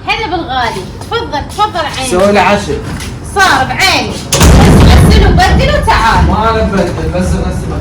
هلا بالغالي. تفضل عيني. سوي لي عشاء. صار بعيني. بس غسل وبدل وتعال. ما انا ببدل بس غسل ما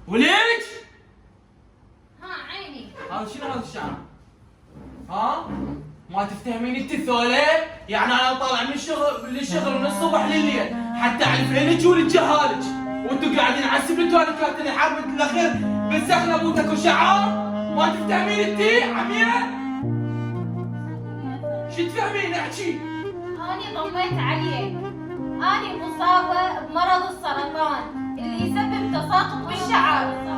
وليش؟ ها عيني. هذا شنو هذا الشعر؟ ها؟ ما تفتهمين انت الثولة؟ يعني انا طالع من للشغل من الصبح لليل حتى اعرف عينك ولتجهالك، وانتم قاعدين على السبل كانت الحرب الاخير بالسخنه بوتك وشعار؟ ما تفتهمين انت عمية؟ شو تفهمين احكي؟ أنا ضميت عليك. أنا مصابة بمرض السرطان اللي يسبب تساقط بالشعر.